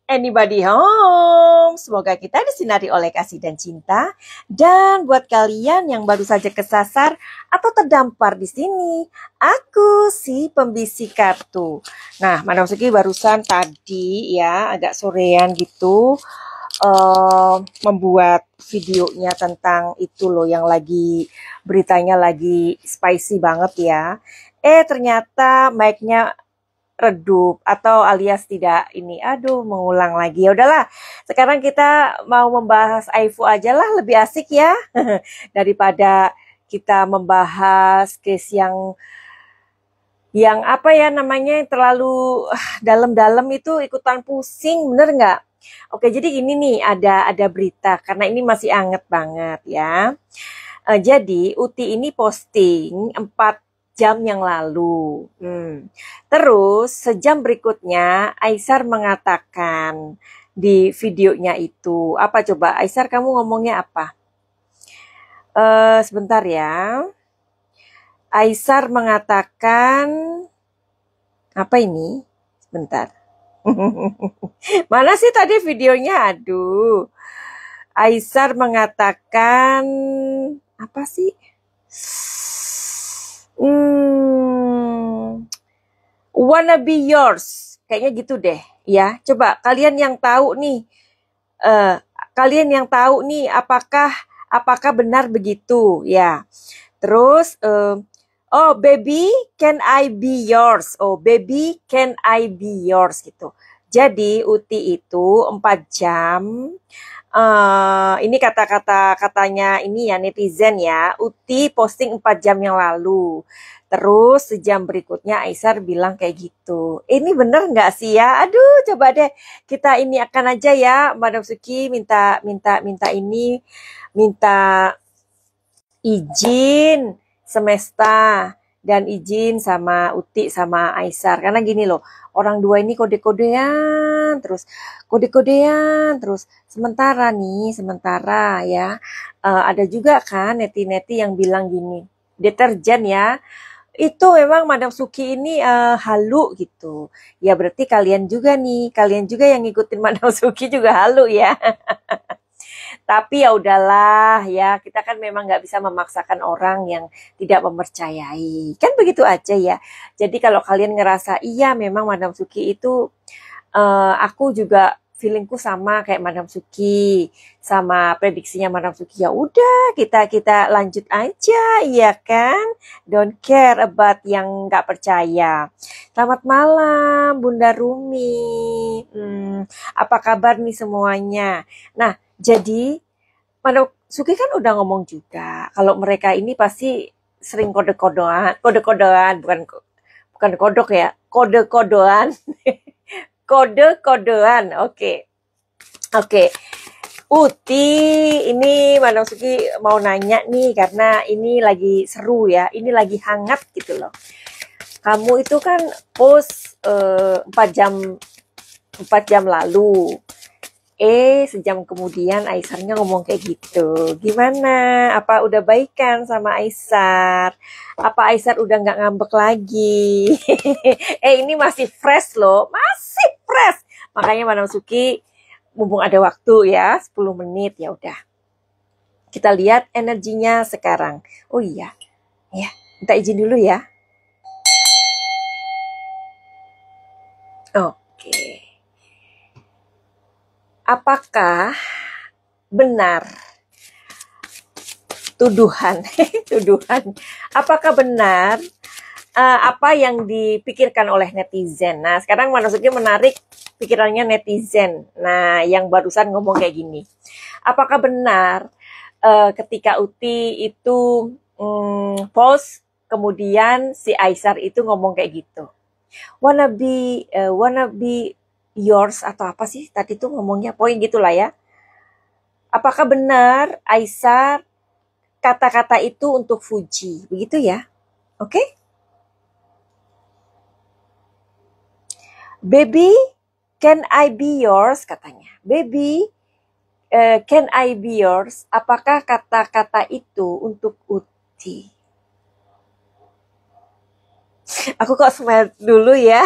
Anybody home? Semoga kita disinari oleh kasih dan cinta. Dan buat kalian yang baru saja kesasar atau terdampar di sini, aku si pembisik kartu. Nah, Madam Suki barusan tadi ya agak sorean gitu membuat videonya tentang itu loh yang lagi beritanya lagi spicy banget ya. Ternyata mic-nya redup atau alias tidak ini. Aduh, mengulang lagi. Ya udahlah. Sekarang kita mau membahas Aifu aja lah, lebih asik ya. Daripada kita membahas case yang apa ya namanya terlalu dalam-dalam itu ikutan pusing, bener nggak? Oke, jadi gini nih, ada berita karena ini masih anget banget ya. Jadi Uti ini posting 4 jam yang lalu. Terus sejam berikutnya Aisar mengatakan di videonya itu, apa coba Aisar kamu ngomongnya apa? Sebentar ya. Aisar mengatakan apa ini? Sebentar. Mana sih tadi videonya? Aduh. Aisar mengatakan apa sih? Wanna be yours. Kayaknya gitu deh. Ya, coba kalian yang tahu nih. Apakah benar begitu? Ya. Terus oh baby can I be yours? Oh baby can I be yours gitu. Jadi Uti itu 4 jam. Ini katanya ini ya netizen ya. Uti posting 4 jam yang lalu. Terus sejam berikutnya Aisar bilang kayak gitu. Ini bener nggak sih ya? Aduh, coba deh kita ini akan aja ya, Madam Suki minta izin Semesta dan izin sama Uti sama Aisar. Karena gini loh, orang dua ini kode-kodean terus sementara ya ada juga kan neti-neti yang bilang gini, deterjen ya itu memang Madam Suki ini halu gitu. Ya berarti kalian juga yang ngikutin Madam Suki juga halu ya. Tapi ya udahlah ya, kita kan memang nggak bisa memaksakan orang yang tidak mempercayai. Kan begitu aja ya. Jadi kalau kalian ngerasa iya memang Madam Suki itu aku juga feelingku sama kayak Madam Suki, sama prediksinya Madam Suki, ya udah kita lanjut aja, iya kan? Don't care about yang nggak percaya. Selamat malam Bunda Rumi. Apa kabar nih semuanya? Nah, jadi Madam Suki kan udah ngomong juga kalau mereka ini pasti sering kode-kodean, bukan kodok ya, kode-kodean. Kode-kodean, oke. Uti, ini Madam Suki mau nanya nih karena ini lagi seru ya, ini lagi hangat gitu loh. Kamu itu kan post 4 jam lalu. Sejam kemudian Aisarnya ngomong kayak gitu. Gimana? Apa udah baikan sama Aisar? Apa Aisar udah nggak ngambek lagi? Ini masih fresh loh. Masih fresh. Makanya Madam Suki, mumpung ada waktu ya, 10 menit ya udah. Kita lihat energinya sekarang. Oh iya. Ya, minta izin dulu ya. Oke. Apakah benar tuduhan? Apakah benar apa yang dipikirkan oleh netizen? Nah, sekarang Madam Suki menarik pikirannya netizen. Nah, yang barusan ngomong kayak gini. Apakah benar ketika Uti itu post, kemudian si Aisar itu ngomong kayak gitu? Wanna be yours atau apa sih tadi tuh ngomongnya, poin gitulah ya. Apakah benar Aisar kata-kata itu untuk Fuji, begitu ya? Oke? Baby, can I be yours katanya. Baby, can I be yours? Apakah kata-kata itu untuk Uti? Aku kok smile dulu ya.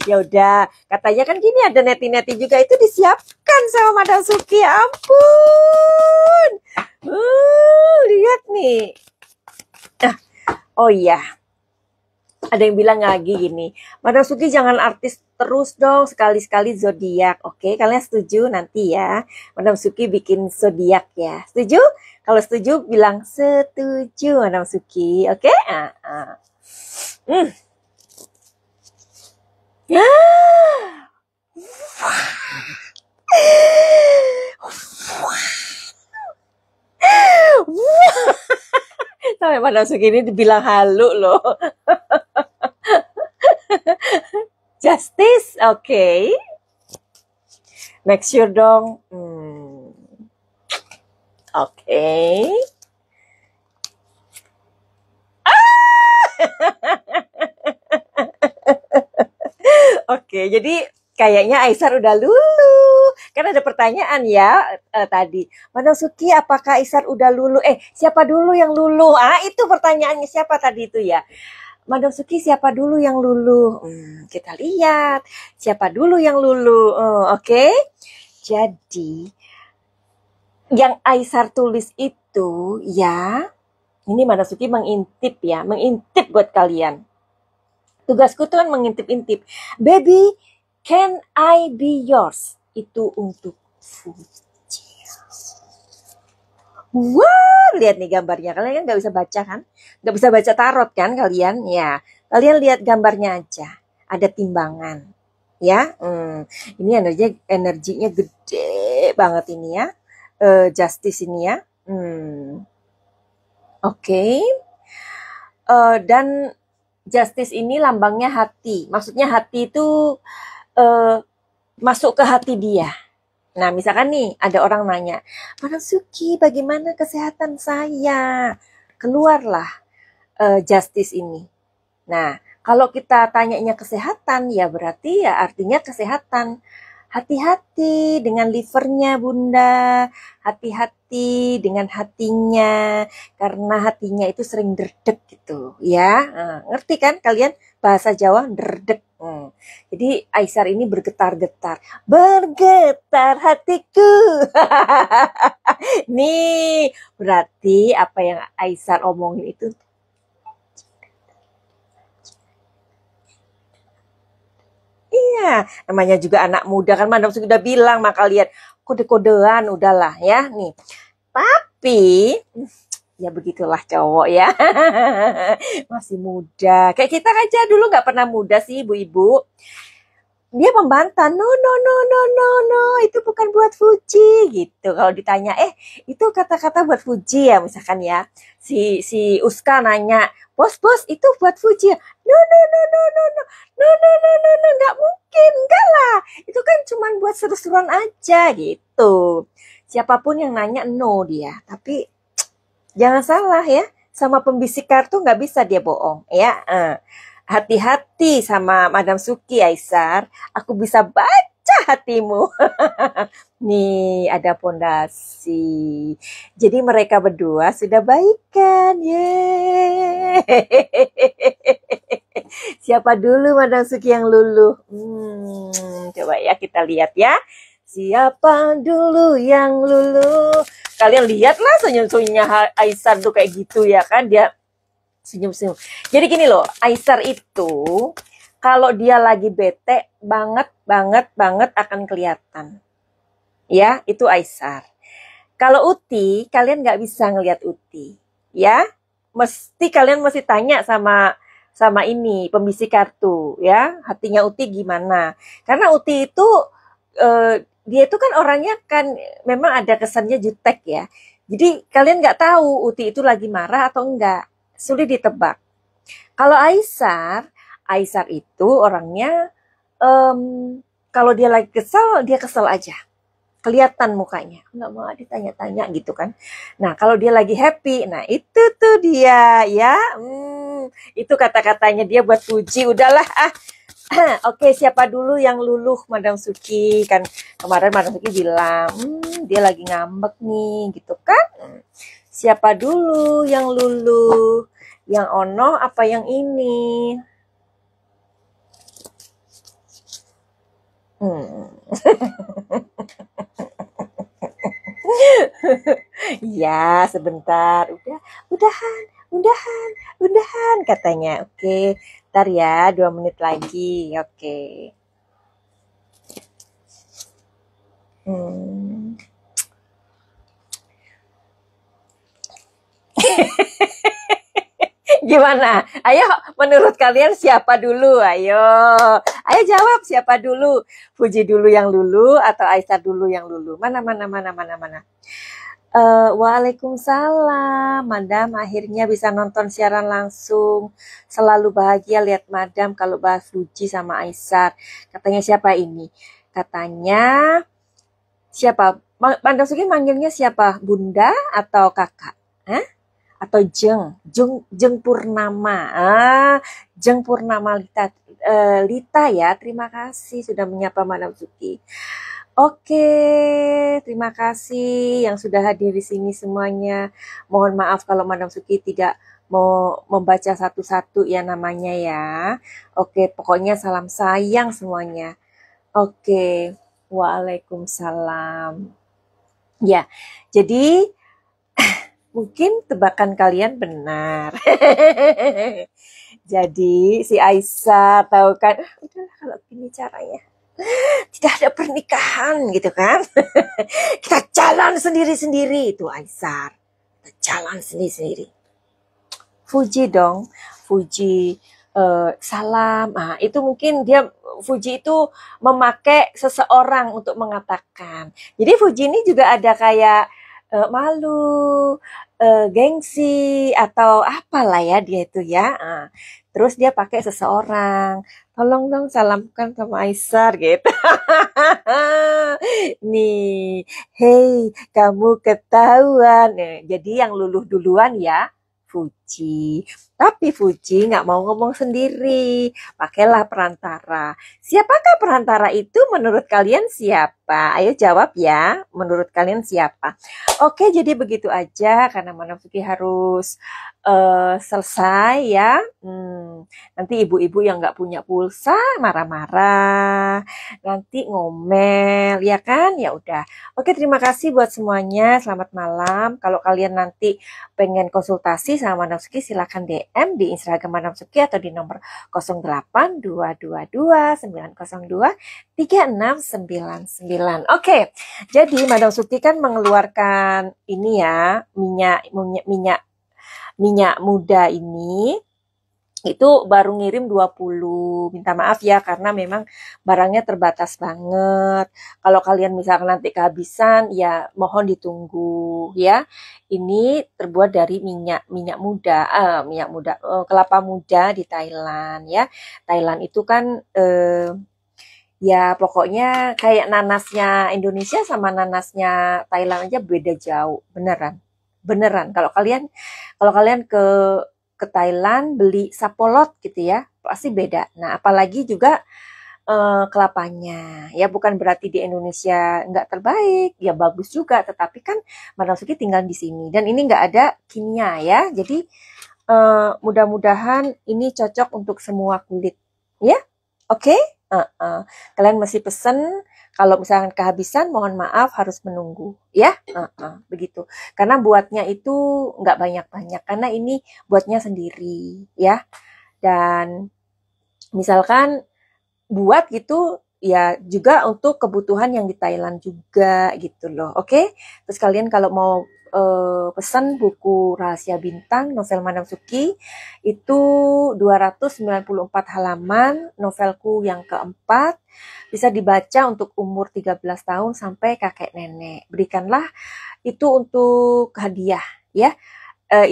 Ya udah, katanya kan gini ada neti-neti juga itu disiapkan sama Madam Suki. Ya ampun. Lihat nih. Oh iya, ada yang bilang lagi gini, Madam Suki jangan artis terus dong, sekali-sekali zodiak. Oke, kalian setuju nanti ya? Madam Suki bikin zodiak ya. Setuju? Kalau setuju bilang setuju Madam Suki. Oke? Hmm. Sampai Madam Suki ini dibilang halu loh. Justice, oke. Make sure dong. Oke. Oke, jadi kayaknya Aisar udah lulu. Kan ada pertanyaan ya tadi. Madam Suki, apakah Aisar udah lulu? Siapa dulu yang lulu? Itu pertanyaannya siapa tadi itu ya? Madam Suki siapa dulu yang lulu? Kita lihat siapa dulu yang lulu. Oke. Jadi yang Aisar tulis itu ya, ini Madam Suki mengintip ya, mengintip buat kalian. Tugasku tuh kan mengintip-intip. Baby, can I be yours? Itu untuk Fuji. Wah, lihat nih gambarnya. Kalian kan nggak bisa baca kan? Nggak bisa baca tarot kan kalian? Ya, kalian lihat gambarnya aja. Ada timbangan. Ya, ini energinya gede banget ini ya. Justice ini ya. Oke. Dan Justice ini lambangnya hati. Maksudnya hati itu masuk ke hati dia. Nah, misalkan nih ada orang nanya, Madam Suki, bagaimana kesehatan saya? Keluarlah Justice ini. Nah, kalau kita tanyanya kesehatan, ya berarti ya artinya kesehatan. Hati-hati dengan livernya Bunda, hati-hati dengan hatinya, karena hatinya itu sering derdek gitu ya. Ngerti kan kalian bahasa Jawa derdek? Jadi Aisar ini bergetar-getar, bergetar hatiku. Nih, berarti apa yang Aisar omongin itu iya, namanya juga anak muda kan Madam sudah bilang, maka lihat kode-kodean udahlah ya nih. Tapi ya begitulah cowok ya. Masih muda. Kayak kita aja dulu nggak pernah muda sih ibu-ibu. Dia membantah, no, no, no, no, no, no, itu bukan buat Fuji gitu. Kalau ditanya, itu kata-kata buat Fuji ya misalkan ya. Si Uska nanya, bos, itu buat Fuji ya? No, no, no, no, no, no, no, no, no, no, no, nggak mungkin, enggak lah. Itu kan cuma buat seru-seruan aja gitu. Siapapun yang nanya, no dia. Tapi jangan salah ya, sama pembisik kartu nggak bisa dia bohong ya. Hati-hati sama Madam Suki Aisar, aku bisa baca hatimu. Nih ada pondasi. Jadi mereka berdua sudah baikan. Yeay. Siapa dulu Madam Suki yang luluh? Coba ya kita lihat ya. Siapa dulu yang luluh? Kalian lihatlah senyum-senyumnya Aisar tuh kayak gitu ya kan, dia senyum-senyum. Jadi gini loh, Aisar itu kalau dia lagi bete banget akan kelihatan. Ya, itu Aisar. Kalau Uti, kalian nggak bisa ngelihat Uti. Ya, kalian mesti tanya sama ini pembisik kartu ya, hatinya Uti gimana? Karena Uti itu dia itu kan orangnya kan memang ada kesannya jutek ya. Jadi kalian nggak tahu Uti itu lagi marah atau enggak. Sulit ditebak. Kalau Aisar itu orangnya kalau dia lagi kesel, dia kesel aja. Kelihatan mukanya, nggak mau ditanya-tanya gitu kan. Nah, kalau dia lagi happy, nah itu tuh dia ya. Itu kata-katanya dia buat Fuji. Udahlah Oke, siapa dulu yang luluh Madam Suki? Kan kemarin Madam Suki bilang, dia lagi ngambek nih gitu kan. Siapa dulu yang luluh? Yang Ono apa yang ini? Hmm. Ya, sebentar. Udahan, udahan, udahan katanya. Oke, ntar ya, 2 menit lagi. Oke. Hmm. Gimana? Ayo, menurut kalian siapa dulu? Ayo, ayo jawab siapa dulu? Fuji dulu yang lulu atau Aisyah dulu yang lulu? Mana, mana, mana, mana, mana? Waalaikumsalam, Madam. Akhirnya bisa nonton siaran langsung. Selalu bahagia lihat Madam kalau bahas Fuji sama Aisyah. Katanya siapa ini? Katanya siapa? Madam Suki manggilnya siapa? Bunda atau kakak? Hah? Atau Jeng Purnama. Jeng Purnama Lita, Lita ya. Terima kasih sudah menyapa Madam Suki. Oke, terima kasih yang sudah hadir di sini semuanya. Mohon maaf kalau Madam Suki tidak mau membaca satu-satu ya namanya ya. Oke, pokoknya salam sayang semuanya. Oke, waalaikumsalam. Ya, jadi mungkin tebakan kalian benar. Jadi si Aisyah tahu kan, udahlah kalau gini caranya tidak ada pernikahan gitu kan. Kita jalan sendiri-sendiri itu Aisyah. Kita jalan sendiri-sendiri. Fuji dong, Fuji salam. Ah, itu mungkin dia Fuji itu memakai seseorang untuk mengatakan. Jadi Fuji ini juga ada kayak malu, gengsi atau apalah ya dia itu ya. Ah, terus dia pakai seseorang. Tolong dong salamkan sama Aisyah gitu. Nih, hey, kamu ketahuan. Jadi yang luluh duluan ya, Fuji. Tapi Fuji nggak mau ngomong sendiri. Pakailah perantara. Siapakah perantara itu menurut kalian siapa? Ayo jawab ya. Menurut kalian siapa? Oke, jadi begitu aja karena Manapsuki harus selesai ya. Nanti ibu-ibu yang nggak punya pulsa marah-marah, nanti ngomel, ya kan? Ya udah. Oke, terima kasih buat semuanya. Selamat malam. Kalau kalian nanti pengen konsultasi sama Madam Suki, silakan DM di Instagram Madam Suki atau di nomor 0822290369. Oke, jadi Madam Suki kan mengeluarkan ini ya, minyak muda ini itu baru ngirim 20. Minta maaf ya karena memang barangnya terbatas banget. Kalau kalian misalkan nanti kehabisan ya mohon ditunggu ya. Ini terbuat dari minyak muda kelapa muda di Thailand ya. Thailand itu kan ya pokoknya kayak nanasnya Indonesia sama nanasnya Thailand aja beda jauh, beneran. Beneran. Kalau kalian ke Thailand beli sapolot gitu ya, pasti beda. Nah, apalagi juga kelapanya. Ya bukan berarti di Indonesia nggak terbaik, ya bagus juga. Tetapi kan Madam Suki tinggal di sini dan ini nggak ada kimia ya. Jadi mudah-mudahan ini cocok untuk semua kulit. Ya, oke? Kalian masih pesen. Kalau misalkan kehabisan, mohon maaf harus menunggu, ya. Begitu. Karena buatnya itu nggak banyak-banyak, karena ini buatnya sendiri, ya. Dan misalkan buat gitu ya juga untuk kebutuhan yang di Thailand juga gitu loh. Oke? Terus kalian kalau mau pesan buku Rahasia Bintang novel Madam Suki itu 294 halaman, novelku yang keempat, bisa dibaca untuk umur 13 tahun sampai kakek nenek. Berikanlah itu untuk hadiah ya.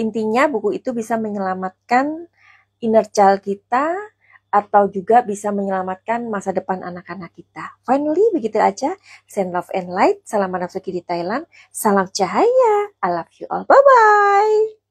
Intinya buku itu bisa menyelamatkan inner child kita atau juga bisa menyelamatkan masa depan anak-anak kita. Finally, begitu aja. Send love and light. Salam Madam Suki di Thailand. Salam cahaya. I love you all. Bye-bye.